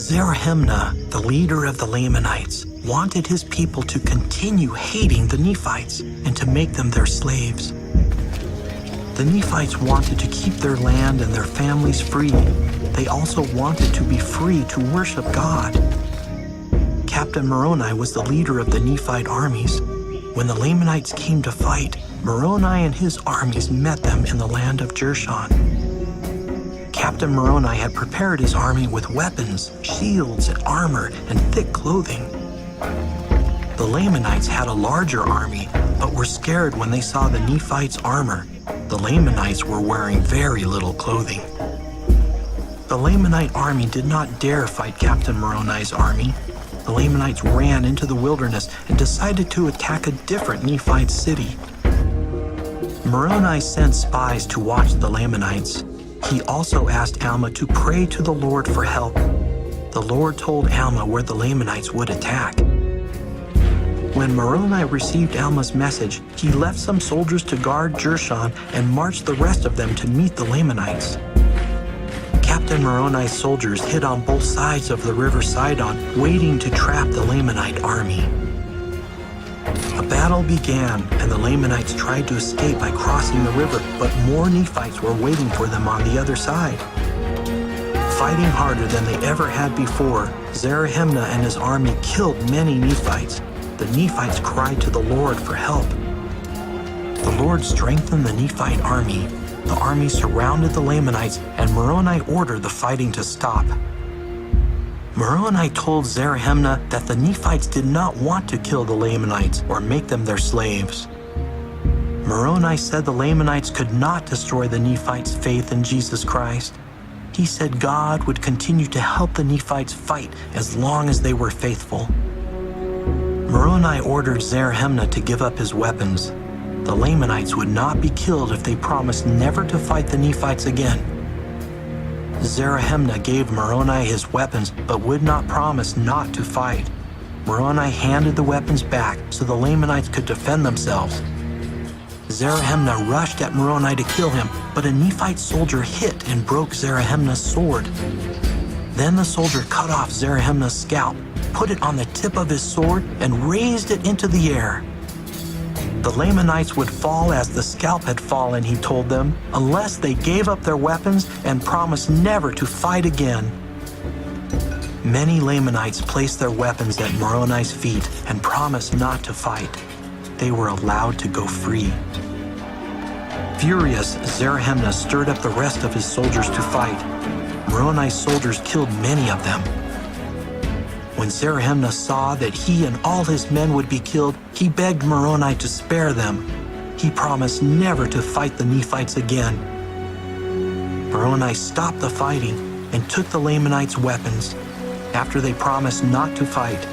Zerahemnah, the leader of the Lamanites, wanted his people to continue hating the Nephites and to make them their slaves. The Nephites wanted to keep their land and their families free. They also wanted to be free to worship God. Captain Moroni was the leader of the Nephite armies. When the Lamanites came to fight, Moroni and his armies met them in the land of Jershon. Captain Moroni had prepared his army with weapons, shields, armor, and thick clothing. The Lamanites had a larger army, but were scared when they saw the Nephites' armor. The Lamanites were wearing very little clothing. The Lamanite army did not dare fight Captain Moroni's army. The Lamanites ran into the wilderness and decided to attack a different Nephite city. Moroni sent spies to watch the Lamanites. He also asked Alma to pray to the Lord for help. The Lord told Alma where the Lamanites would attack. When Moroni received Alma's message, he left some soldiers to guard Jershon and marched the rest of them to meet the Lamanites. Captain Moroni's soldiers hid on both sides of the river Sidon, waiting to trap the Lamanite army. A battle began, and the Lamanites tried to escape by crossing the river, but more Nephites were waiting for them on the other side. Fighting harder than they ever had before, Zerahemnah and his army killed many Nephites. The Nephites cried to the Lord for help. The Lord strengthened the Nephite army. The army surrounded the Lamanites, and Moroni ordered the fighting to stop. Moroni told Zerahemnah that the Nephites did not want to kill the Lamanites or make them their slaves. Moroni said the Lamanites could not destroy the Nephites' faith in Jesus Christ. He said God would continue to help the Nephites fight as long as they were faithful. Moroni ordered Zerahemnah to give up his weapons. The Lamanites would not be killed if they promised never to fight the Nephites again. Zerahemnah gave Moroni his weapons, but would not promise not to fight. Moroni handed the weapons back so the Lamanites could defend themselves. Zerahemnah rushed at Moroni to kill him, but a Nephite soldier hit and broke Zerahemnah's sword. Then the soldier cut off Zerahemnah's scalp, put it on the tip of his sword, and raised it into the air. The Lamanites would fall as the scalp had fallen, he told them, unless they gave up their weapons and promised never to fight again. Many Lamanites placed their weapons at Moroni's feet and promised not to fight. They were allowed to go free. Furious, Zerahemnah stirred up the rest of his soldiers to fight. Moroni's soldiers killed many of them. When Zerahemnah saw that he and all his men would be killed, he begged Moroni to spare them. He promised never to fight the Nephites again. Moroni stopped the fighting and took the Lamanites' weapons. After they promised not to fight,